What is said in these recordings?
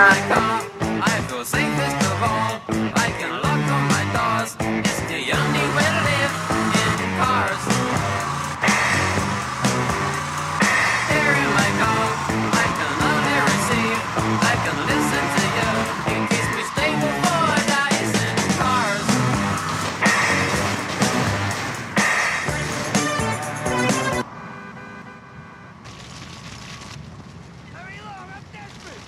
I feel safest of all. I can lock on my doors. It's the only way to live in cars. Here in my car, I can only receive. I can listen to you in case we stay before I die in cars. Hurry along, I'm desperate.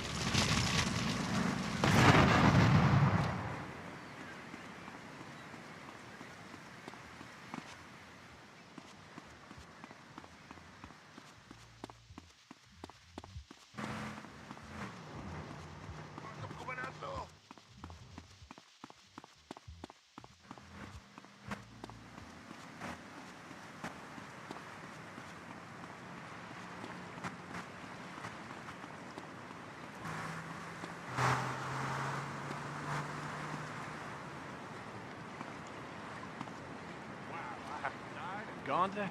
Gone to...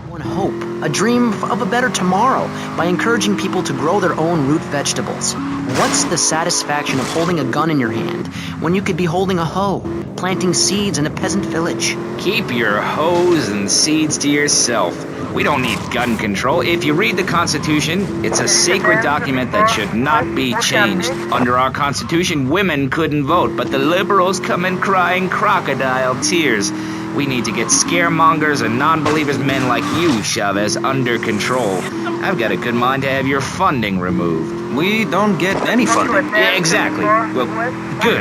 One hope, a dream of a better tomorrow by encouraging people to grow their own root vegetables. What's the satisfaction of holding a gun in your hand when you could be holding a hoe, planting seeds in a peasant village? Keep your hoes and seeds to yourself. We don't need gun control. If you read the Constitution, it's a sacred document that should not be changed. Under our Constitution, women couldn't vote, but the liberals come in crying crocodile tears. We need to get scaremongers and non-believers men like you, Chavez, under control. I've got a good mind to have your funding removed. We don't get any funding. Yeah, exactly. Well, good.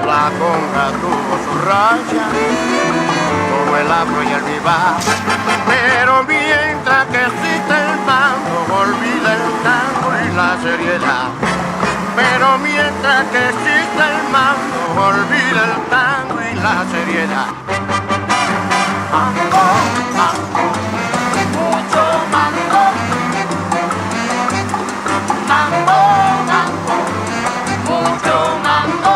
La conga tuvo su racha, como el afro y el vivar. Pero mientras que existe el tango, olvida el tango y la seriedad. Pero mientras que existe el mando, olvida el tango y la seriedad. Mango, mango, mucho mango. Mango, mango, mucho mango.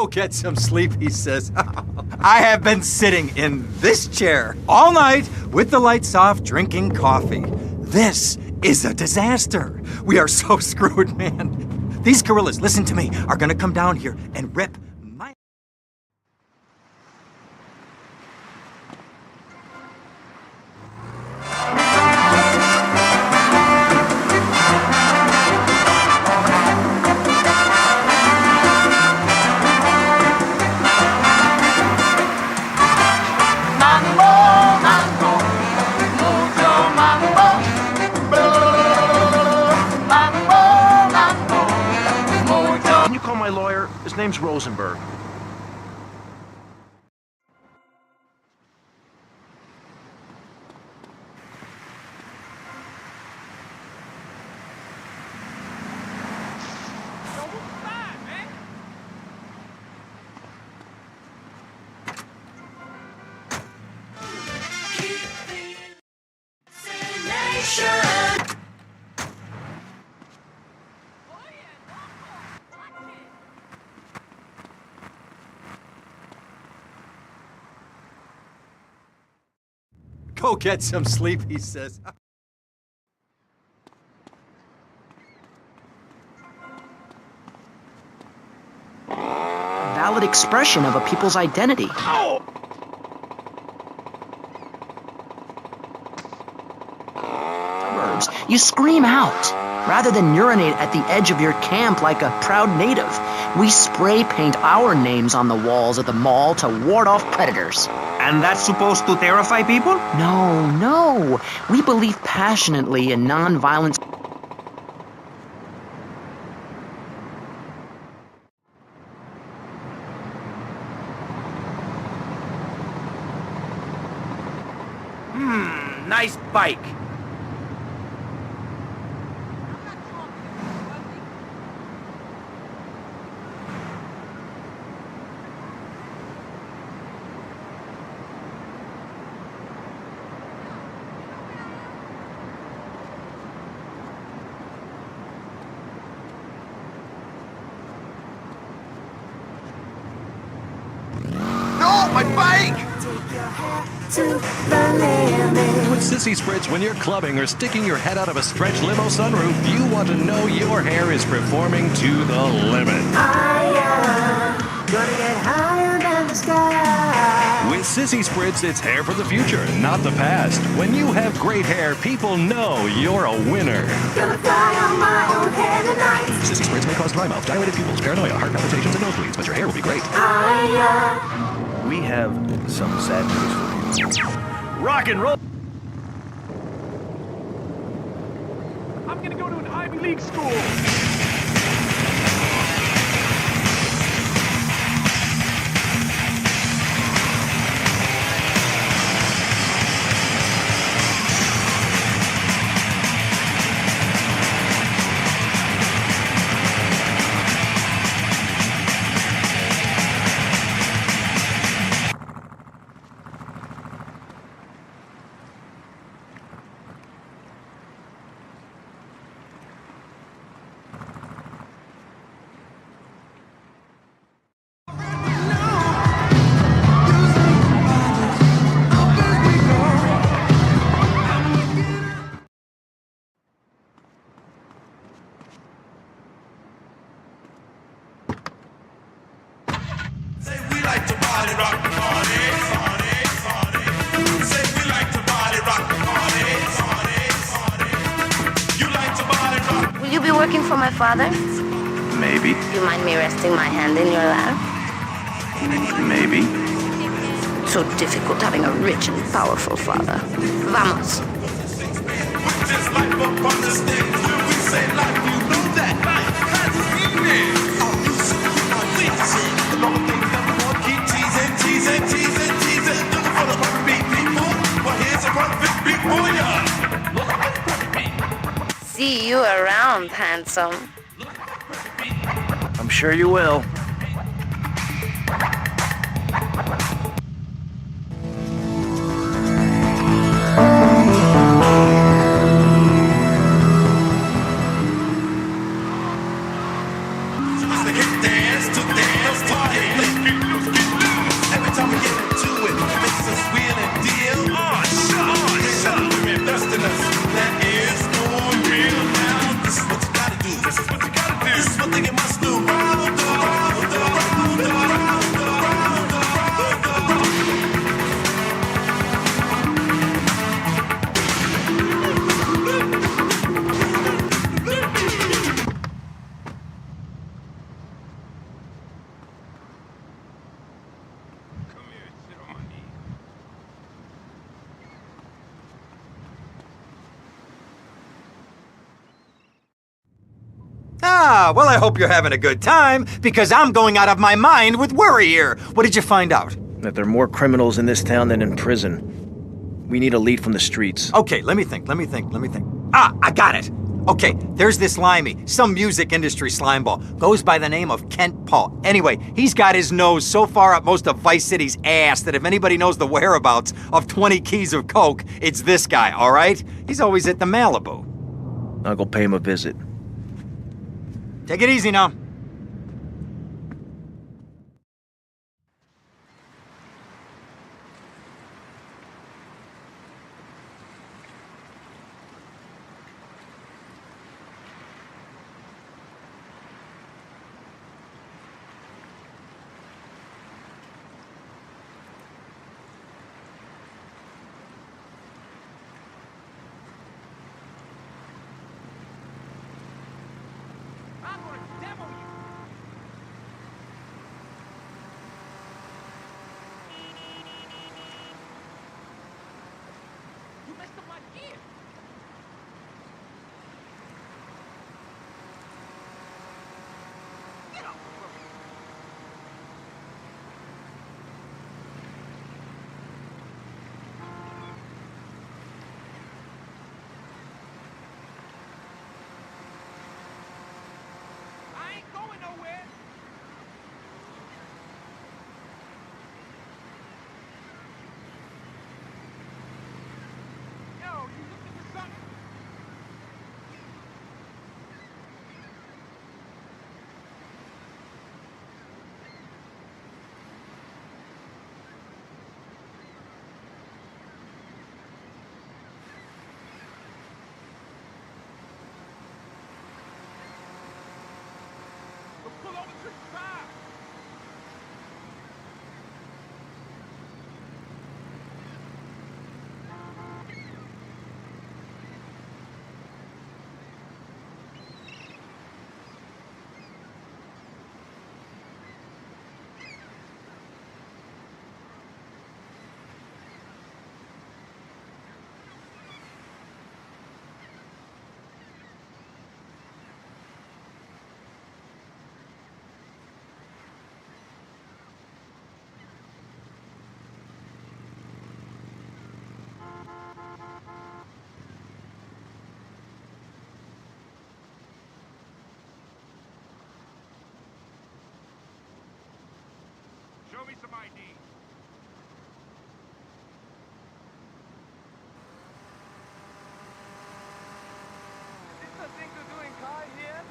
Go get some sleep, he says. I have been sitting in this chair all night with the lights off, drinking coffee. This is a disaster. We are so screwed, man. These gorillas, listen to me, are gonna come down here and rip my... Can you call my lawyer? His name's Rosenberg. Go get some sleep, he says. Valid expression of a people's identity. Suburbs, you scream out. Rather than urinate at the edge of your camp like a proud native, we spray paint our names on the walls of the mall to ward off predators. And that's supposed to terrify people? No. We believe passionately in nonviolence. Nice bike. No, my bike! With Sissy Spritz, when you're clubbing or sticking your head out of a stretch limo sunroof, you want to know your hair is performing to the limit. Gonna get higher than the sky. With Sissy Spritz, it's hair for the future, not the past. When you have great hair, people know you're a winner. Gonna fly on my own head tonight. Sissy Spritz may cause dry mouth, dilated pupils, paranoia, heart palpitations, and nosebleeds, but your hair will be great. We have some sad news for you. Rock and roll! I'm gonna go to an Ivy League school! Will you be working for my father? Maybe. Do you mind me resting my hand in your lap? Maybe. So difficult having a rich and powerful father. Vamos. See you around, handsome. I'm sure you will. Dance to dance, party. Ah, well, I hope you're having a good time, because I'm going out of my mind with worry here. What did you find out? That there are more criminals in this town than in prison. We need a lead from the streets. Okay, let me think. Ah, I got it. Okay, there's this limey, some music industry slimeball. Goes by the name of Kent Paul. Anyway, he's got his nose so far up most of Vice City's ass that if anybody knows the whereabouts of 20 keys of coke, it's this guy, all right? He's always at the Malibu. I'll go pay him a visit. Take it easy now. Show me some ID. Is this the thing to do in car here?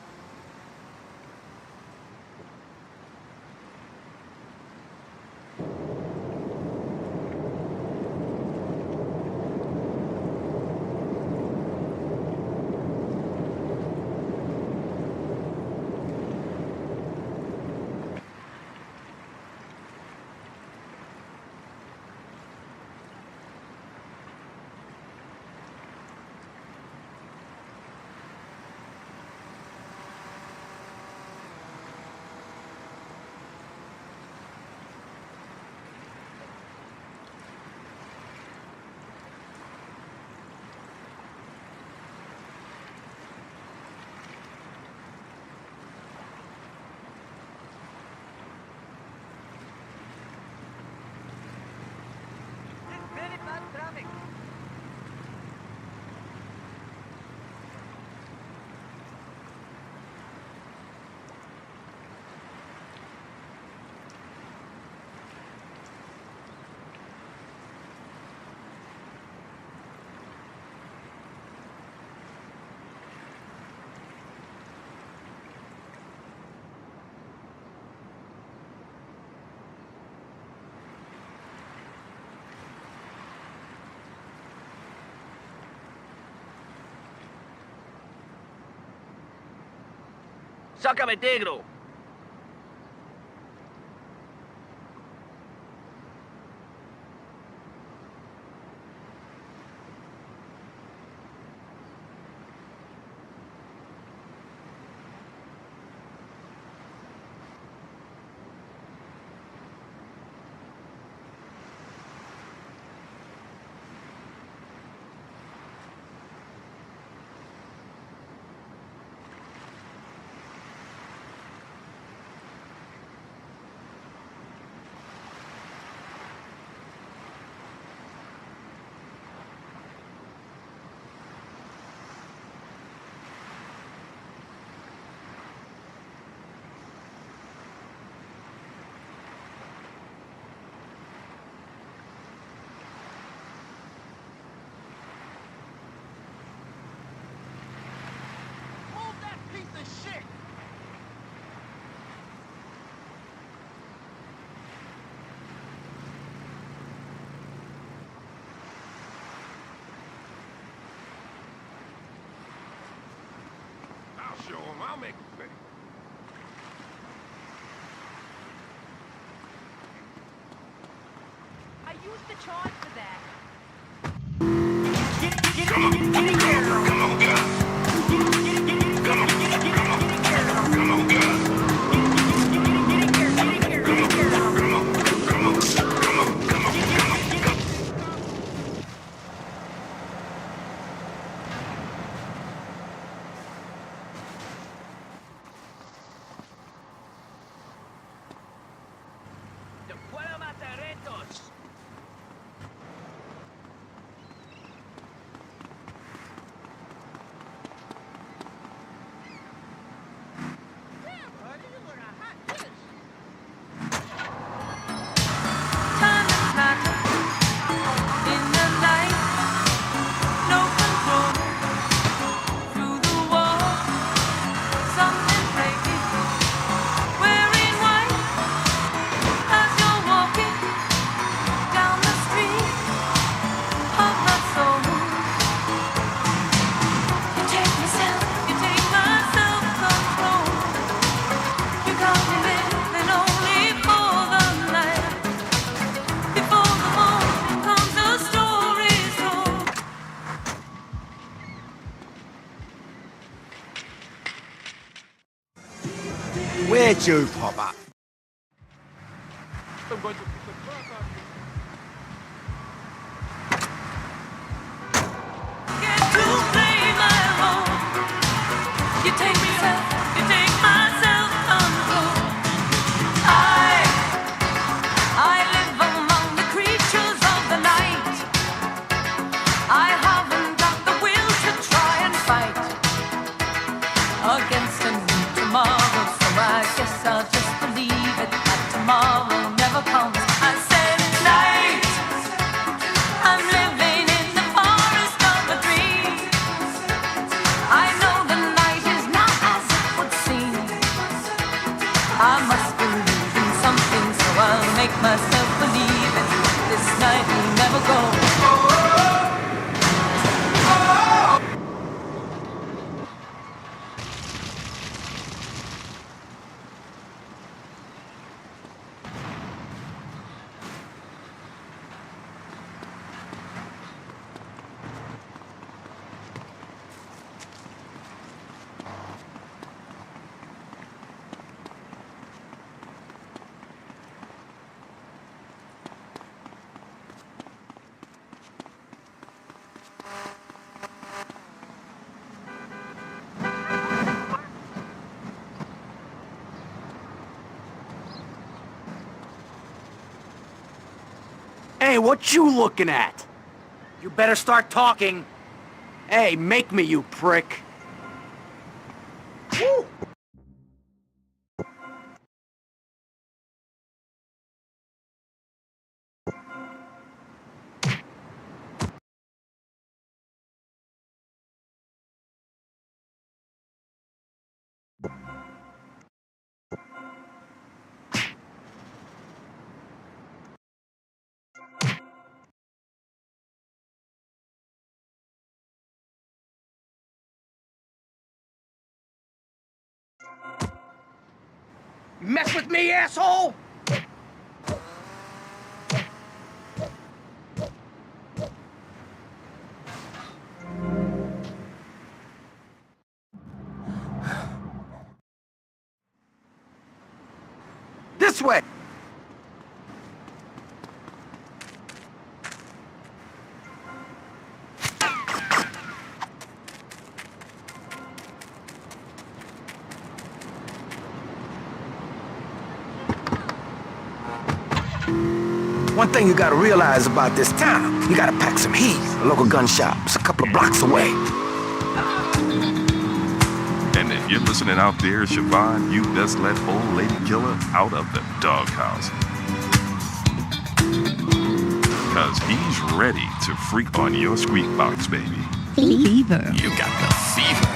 Very bad traffic. Sácame, negro. I'll make it pay. I used the charge for that. ¡Te puedo matar estos! Time is flatter in the night. No control through the wall. Something breaking. Wearing white as you're walking down the street of my soul. You take myself, you take my self-control. You got me living only for the night. Before the morning comes, the story's told. Where'd you pop up? I'm going to pick the crap out of you. Get to play my role. You take myself, you take my self-control. I live among the creatures of the night. I haven't got the will to try and fight against a new tomorrow, so I guess I'll just believe it that tomorrow never comes. I said night. I'm living in the forest of a dream. I know the night is not as it would seem. I must believe in something, so I'll make myself believe it. This night will never go. Hey, what you looking at? You better start talking. Hey, make me, you prick. Woo! Mess with me, asshole! This way! One thing you gotta realize about this town, you gotta pack some heat. A local gun shop's a couple of blocks away. And if you're listening out there, Siobhan, you best let old lady killer out of the doghouse. Cause he's ready to freak on your squeak box, baby. Fever. You got the fever.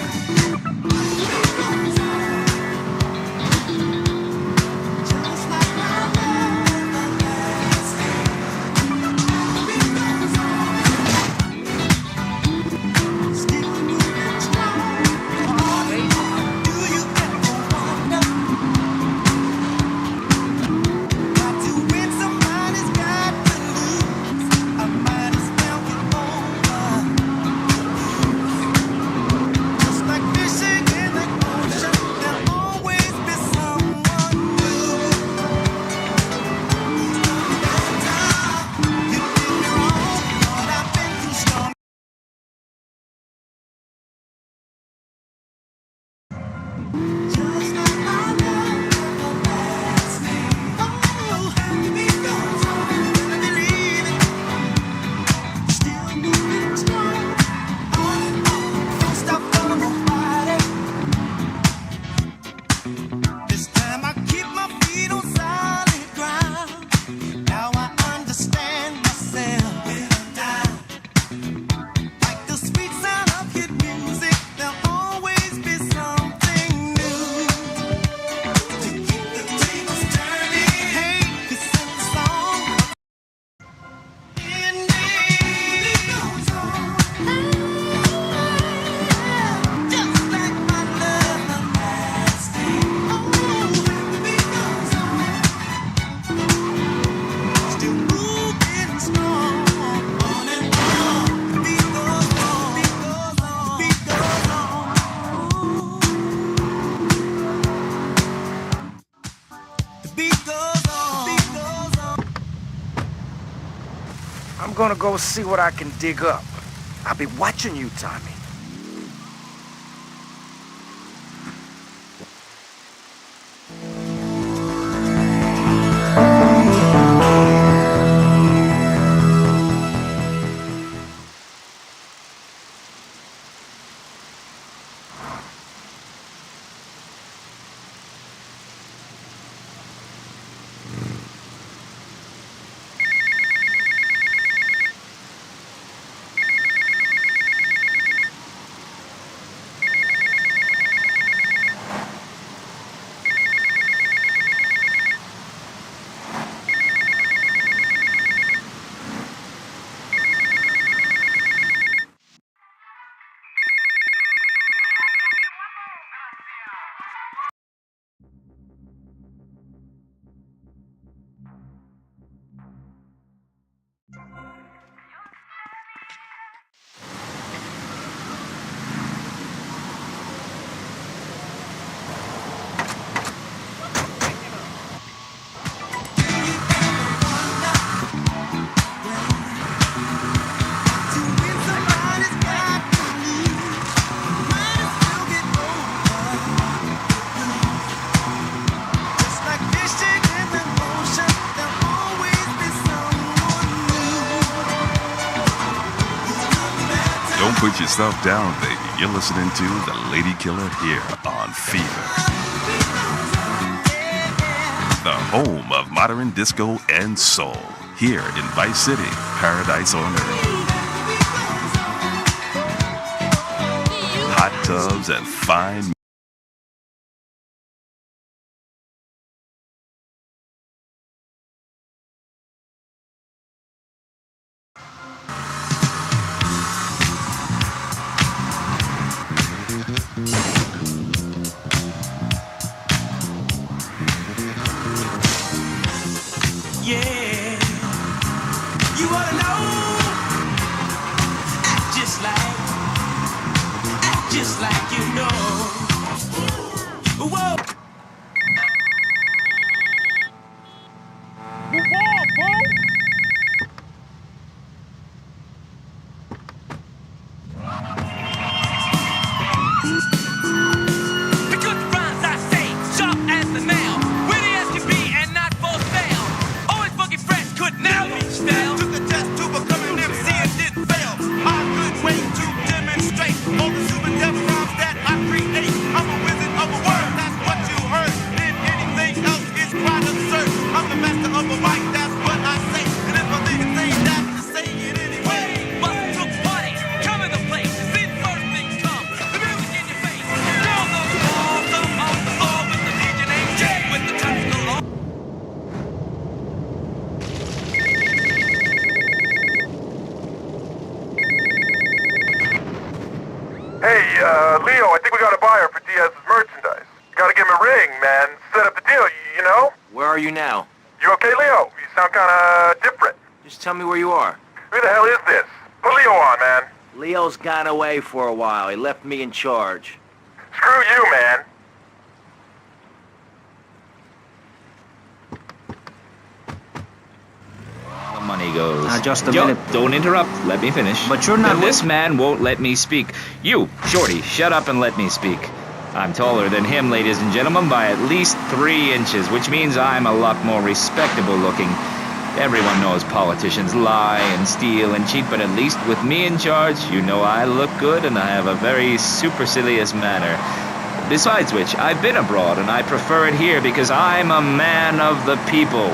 gonna go see what I can dig up. I'll be watching you, Tommy. Don't put yourself down, baby. You're listening to The Lady Killer here on Fever. The home of modern disco and soul. Here in Vice City, paradise on earth. Hot tubs and fine Yeah, you ought to know. Act just like you know. Whoa. Move on, fool! Because rhymes I say, sharp as the nail, witty as can be and not for sale. Always fucking fresh, could never be stale. Took the test to become an MC and didn't fail. My good way to demonstrate all the super devil rhymes that I create. I'm a wizard of a word, that's what you heard. Then anything else is quite absurd. I'm the master of a mic, that's what I say. And if I think it's saying that, to say it anyway. Bust to party, come in the place. See the first things come. The music in your face. Girls on the wall, some on the floor with the DJ named Jay with the touch galore. Hey, Leo, I think we got a buyer for Diaz's merchandise. Gotta give him a ring, man. Set up the deal, you know? Where are you now? You okay, Leo? You sound kinda different. Just tell me where you are. Who the hell is this? Put Leo on, man. Leo's gone away for a while. He left me in charge. Screw you, man. The money goes. Just a Yo, minute. don't interrupt. Let me finish. But you're not And this man won't let me speak. You, Shorty, shut up and let me speak. I'm taller than him, ladies and gentlemen, by at least 3 inches, which means I'm a lot more respectable looking. Everyone knows politicians lie and steal and cheat, but at least with me in charge, you know I look good and I have a very supercilious manner. Besides which, I've been abroad and I prefer it here because I'm a man of the people.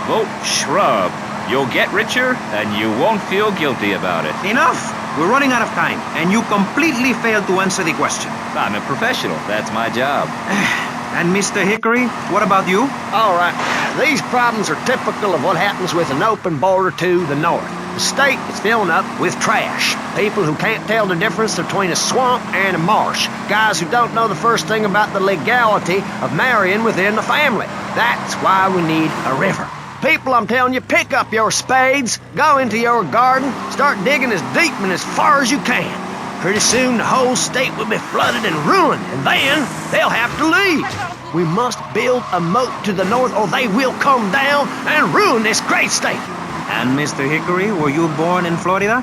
Vote shrub. You'll get richer and you won't feel guilty about it. Enough! We're running out of time, and you completely failed to answer the question. I'm a professional. That's my job. And Mr. Hickory, what about you? All right. These problems are typical of what happens with an open border to the north. The state is filling up with trash. People who can't tell the difference between a swamp and a marsh. Guys who don't know the first thing about the legality of marrying within the family. That's why we need a river. People, I'm telling you, pick up your spades, go into your garden, start digging as deep and as far as you can. Pretty soon the whole state will be flooded and ruined, and then they'll have to leave. We must build a moat to the north or they will come down and ruin this great state. And Mr. Hickory, were you born in Florida?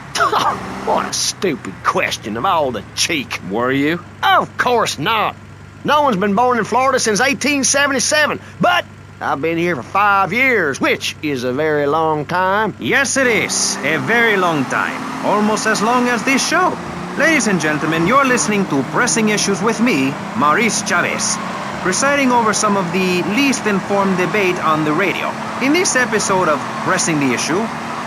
What a stupid question of all the cheek. Were you? Of course not. No one's been born in Florida since 1877, but I've been here for 5 years, which is a very long time. Yes, it is. A very long time. Almost as long as this show. Ladies and gentlemen, you're listening to Pressing Issues with me, Maurice Chavez, presiding over some of the least informed debate on the radio. In this episode of Pressing the Issue,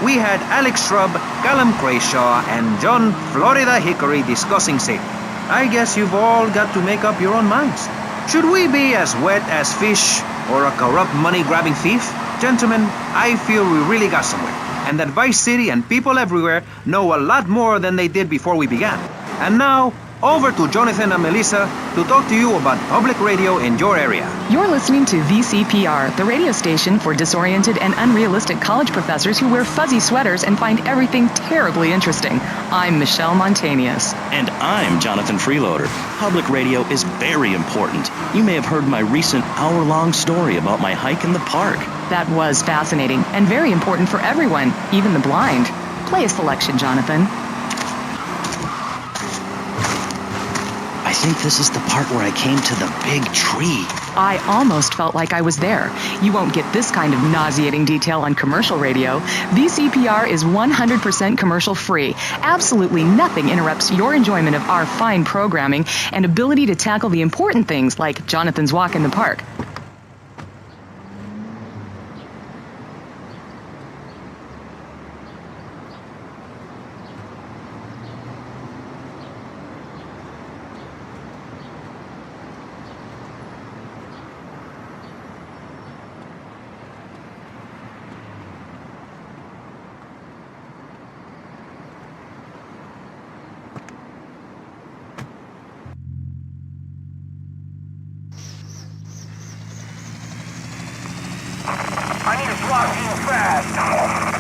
we had Alex Shrub, Callum Crayshaw, and John Florida Hickory discussing safety. I guess you've all got to make up your own minds. Should we be as wet as fish or a corrupt money-grabbing thief? Gentlemen, I feel we really got somewhere, and that Vice City and people everywhere know a lot more than they did before we began. And now, over to Jonathan and Melissa to talk to you about public radio in your area. You're listening to VCPR, the radio station for disoriented and unrealistic college professors who wear fuzzy sweaters and find everything terribly interesting. I'm Michelle Montanius. And I'm Jonathan Freeloader. Public radio is very important. You may have heard my recent hour-long story about my hike in the park. That was fascinating and very important for everyone, even the blind. Play a selection, Jonathan. I think this is the part where I came to the big tree. I almost felt like I was there. You won't get this kind of nauseating detail on commercial radio. VCPR is 100% commercial free. Absolutely nothing interrupts your enjoyment of our fine programming and ability to tackle the important things like Jonathan's walk in the park. I need to block you fast.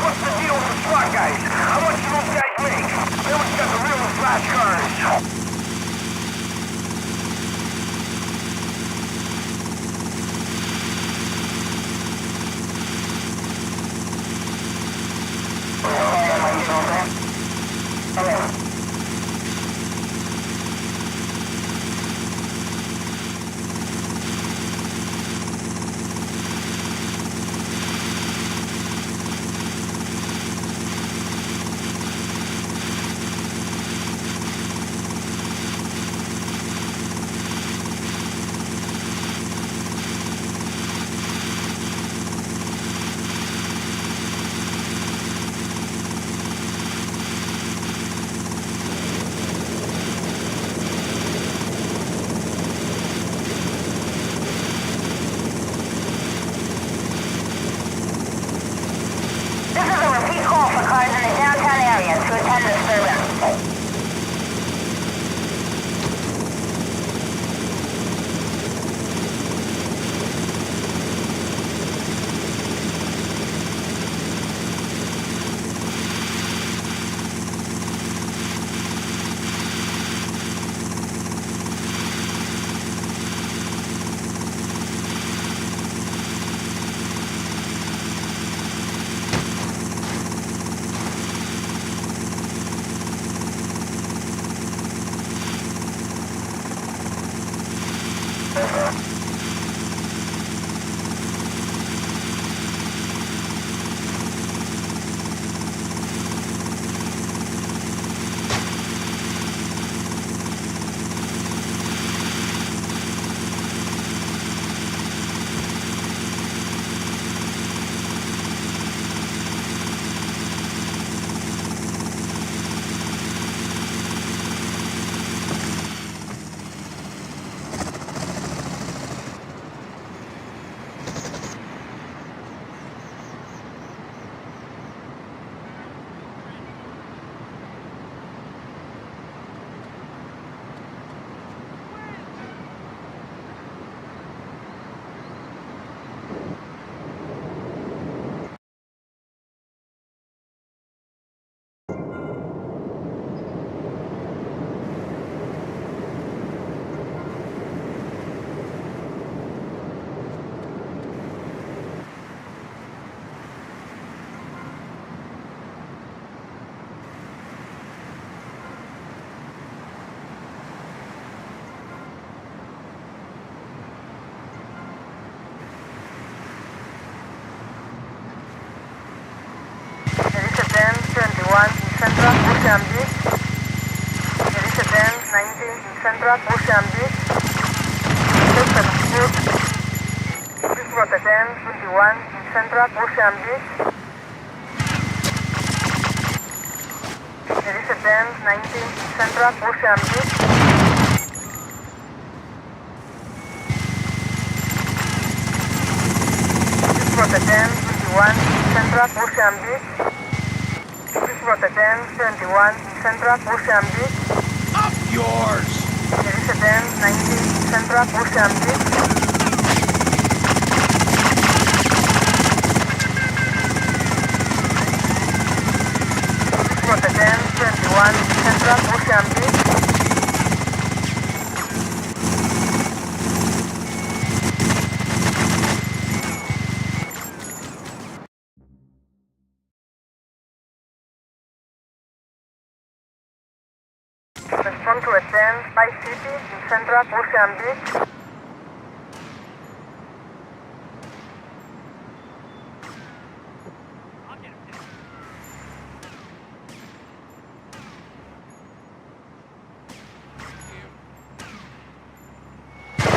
What's the deal with the SWAT guys? How much do those guys make? They always got the real flash cars. Central Ocean Beach. Suspect on foot. Please report at 10:21 in Central Ocean Beach. There is a 10:19 in Central Ocean Beach. Please report at 10:21 in Central Ocean Beach. Please report at 10:21 in Central Ocean Beach. Up yours! There is a 10:19 in Central Ocean Beach. Please report at 10:21 in Central Ocean Beach. Respond to a 10 Vicecity in Central Ocean Beach.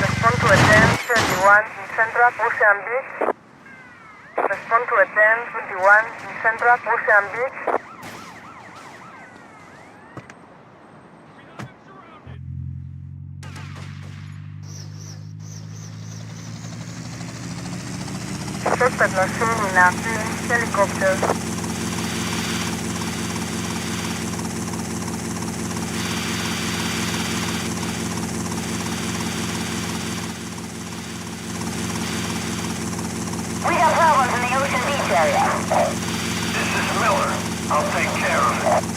Respond to a 10:21 in Central Ocean Beach. Respond to a 10:21 in Central Ocean Beach. Suspect was seen in a helicopter. We got problems in the Ocean Beach area. This is Miller. I'll take care of it.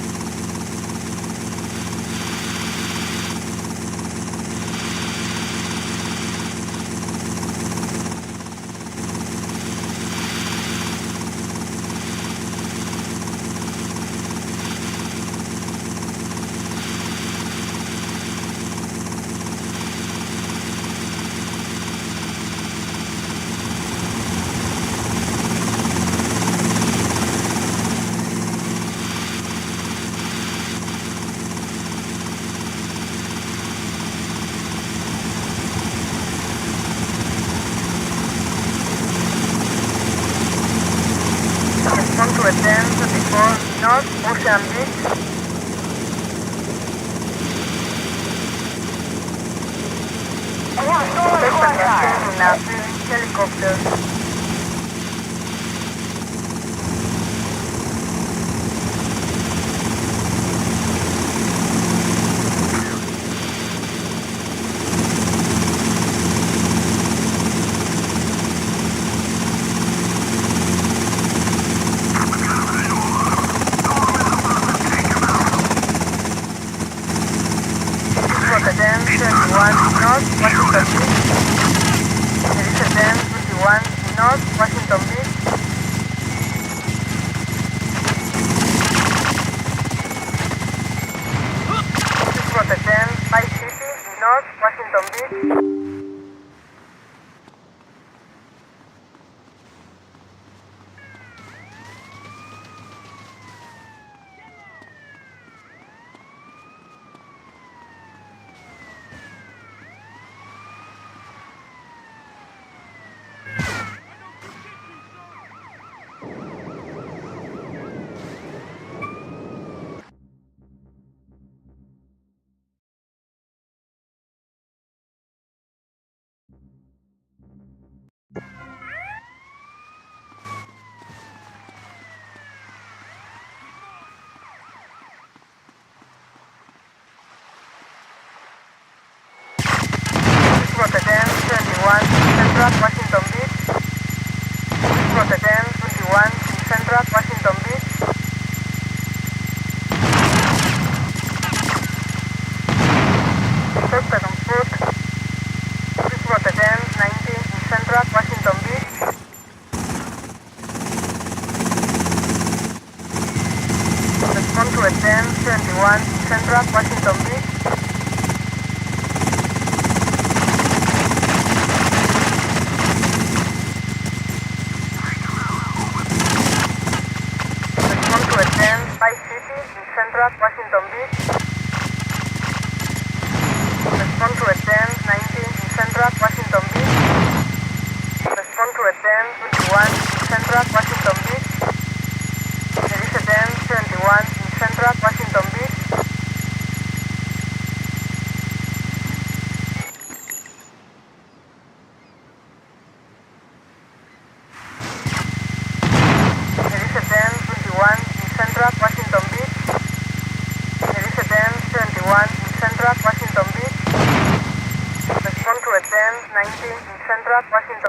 Respond to a 10:24 North Ocean Beach. Suspect was seen in a helicopter. Report at 10:21 North Washington Beach. There is a 10:21 North Washington Beach. Please report at 10 Vicecity North Washington Beach. Report at 10:21 Central Washington Beach. Report at 10:21 Central Washington Beach. Suspect on foot. Please report at 10:19 Central Washington Beach. Respond to a 10:21 Central Washington Beach. Respond to a 10 Vicecity in Central Washington Beach. 90 in Central Washington.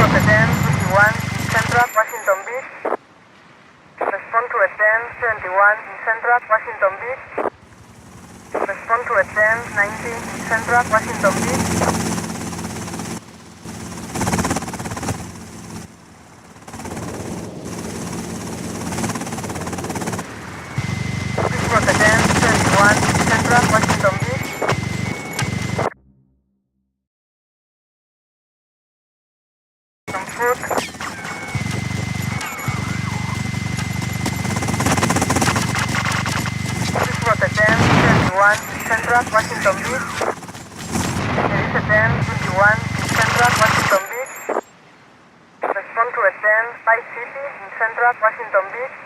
From the 1021 in Central Washington Beach. Respond to a 1071 in Central Washington Beach. Respond to a 1090 in Central Washington Beach. This was the 1071 in Central Washington Beach. Some food. This was the 1071 in Central Washington Beach. There is a 1021 in Central Washington Beach. Respond to a 10 Vicecity in Central Washington Beach.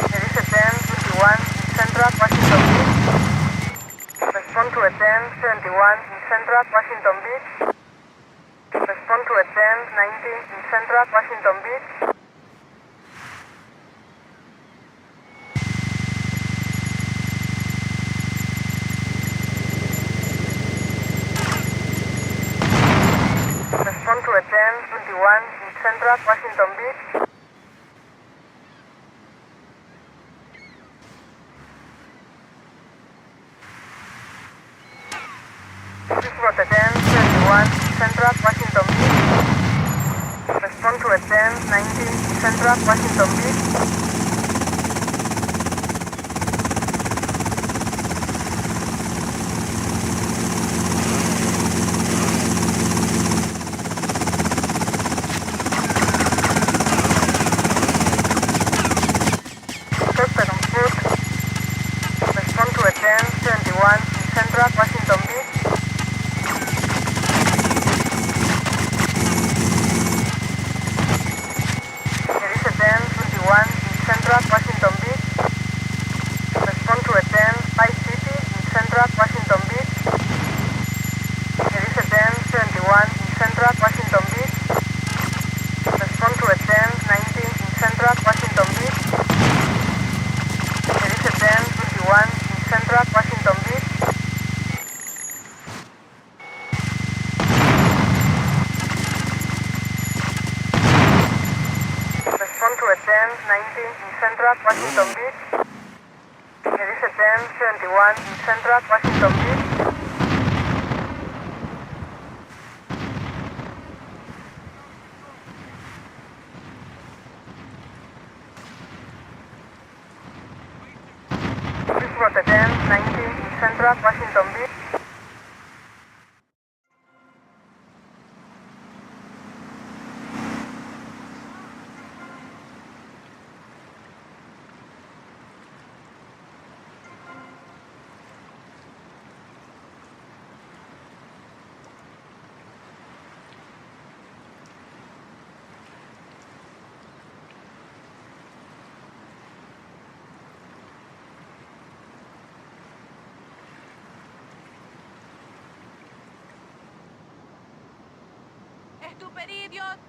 There is a 1021 in Central Washington Beach. Respond to a 1071 in Central Washington Beach. Respond to a 1090 in Central Washington Beach. Respond to a 1021 in Central Washington Beach. This was a 1021 in Central Washington Beach. Respond to a 1090 in Central Washington Beach. Suspect on foot. Respond to a 1071 in Central Washington Beach. There is a 1021 in Central Washington Beach. Respond to a 10 Vicecity in Central Washington Beach. There is a 1071 in Central Washington Beach. Respond to a 1090 in Central Washington Beach. There is a 1021 in Central Washington Beach. Respond to a 1090 in Central Washington Beach. There is a 1071 in Central Washington Beach. This was a 1090 in Central Washington Beach. Stupid idiot!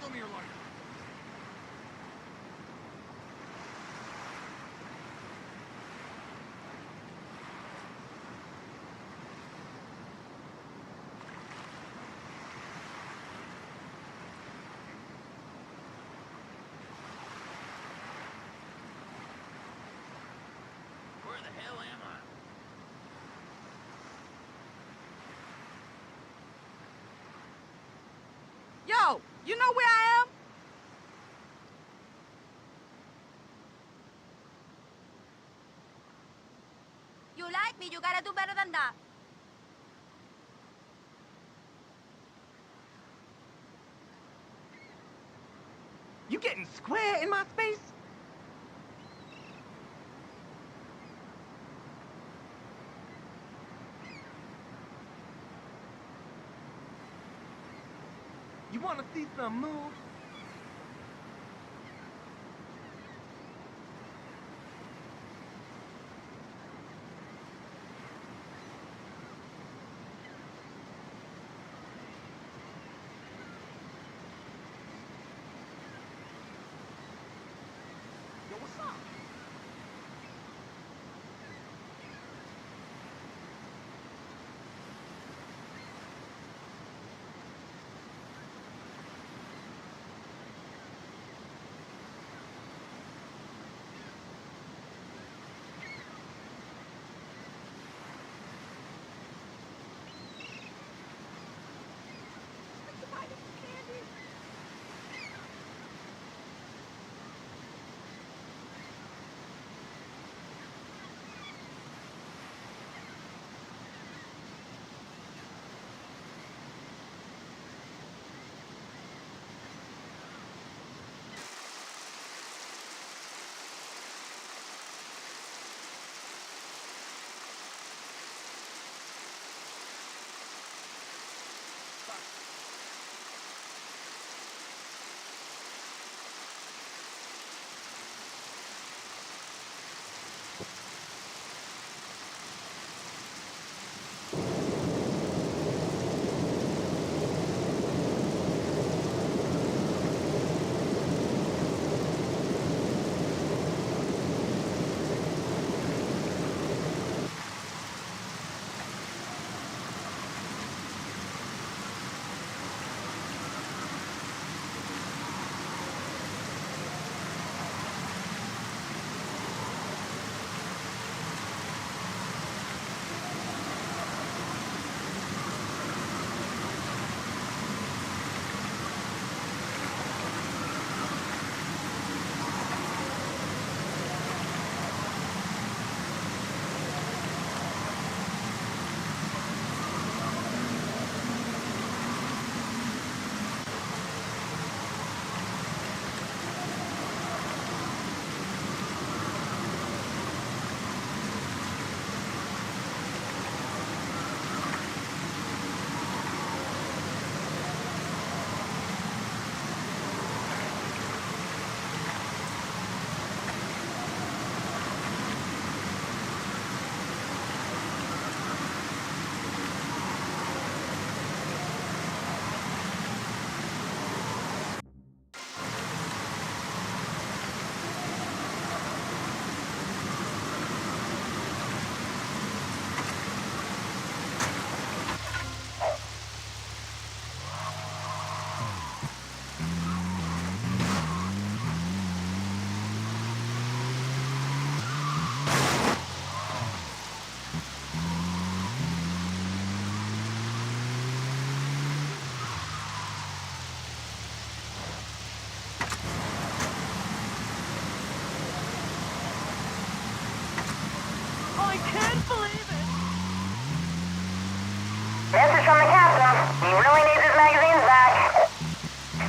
Throw me your lighter. Where the hell am I? Yo, you know where I am? You like me, you gotta do better than that. You getting square in my space? You wanna see some moves? Yo, what's up? I can't believe it! Message from the captain. He really needs his magazines back.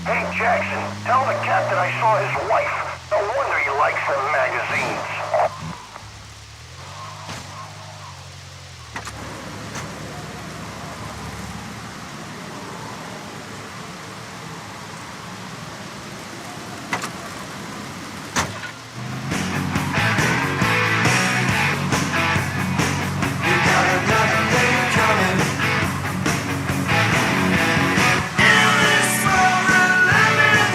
Hey, Jackson, tell the captain I saw his wife. No wonder he likes them magazines. In this world, we're living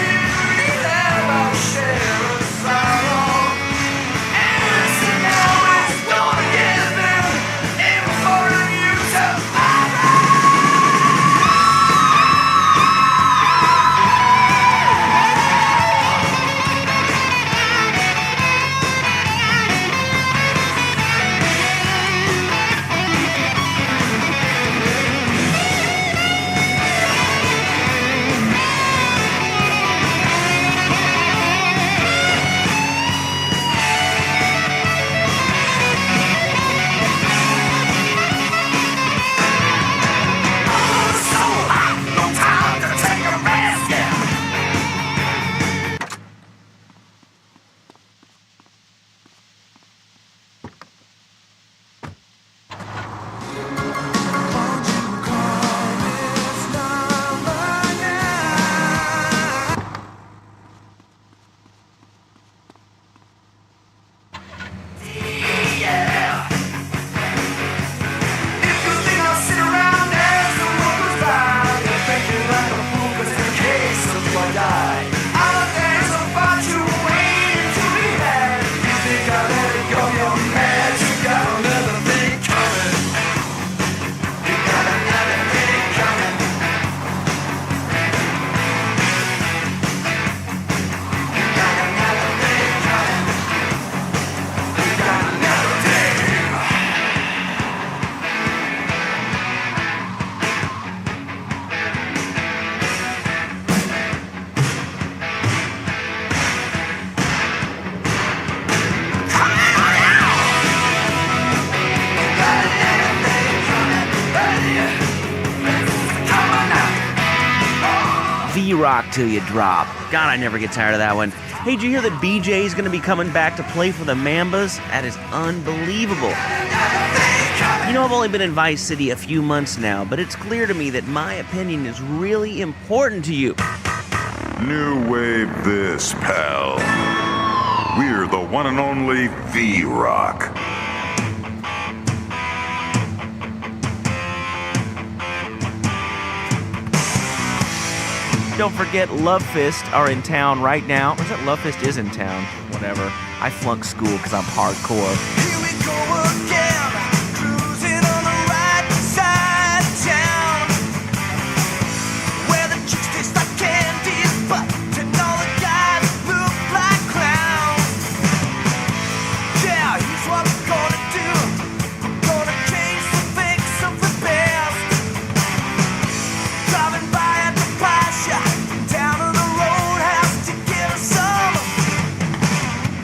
V-Rock till you drop. God, I never get tired of that one. Hey, did you hear that BJ's gonna be coming back to play for the Mambas? That is unbelievable. You know, I've only been in Vice City a few months now, but it's clear to me that my opinion is really important to you. New wave this, pal. We're the one and only V-Rock. Don't forget, Love Fist are in town right now. Or is it Love Fist is in town? Whatever. I flunked school because I'm hardcore. Here we go again, cruising on the right side of town, where the chicks taste like candies, but and all the guys look like clowns. Yeah, here's what we're gonna do. We're gonna change some things, something best. Driving by at the pie shop, down to the roadhouse to get us some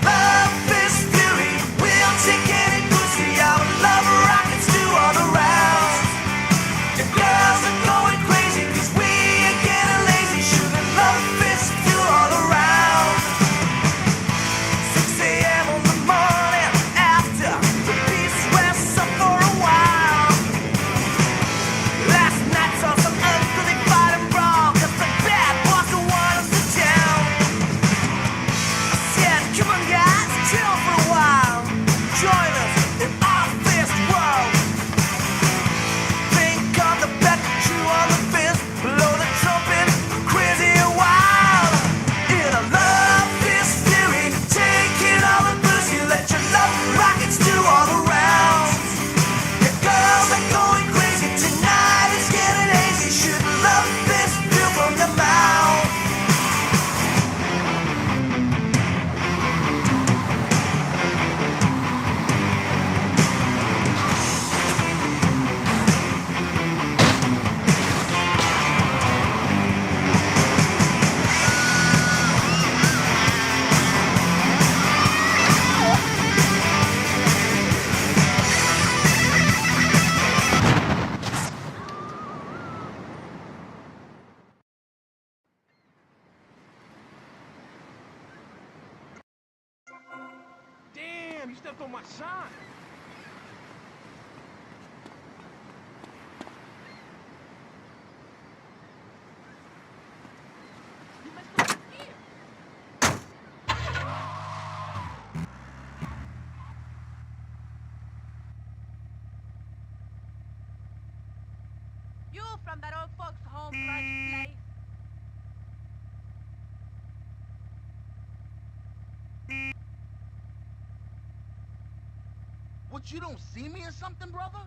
love, this fury. We'll take any pussy. I would love rockets to all the rounds. The girls are going crazy 'cause we are getting lazy, shooting love fists to all around. 6 a.m. on the morning after the beast rests up for a while. Last night saw some ugly fight and brawl 'cause the bad boys don't want us to town. I said, come on guys, chill for a while. Join us in our fist world. Think of the bet, chew on the fist, blow the trumpet, crazy and wild. In a love fist fury, taking all the pussy, let your love rockets do all the rounds. The girls are going crazy tonight, it's getting hazy. Should love this feel from your mouth? Damn, you stepped on my shine. You from that old folks home brunch place? What, you don't see me or something, brother?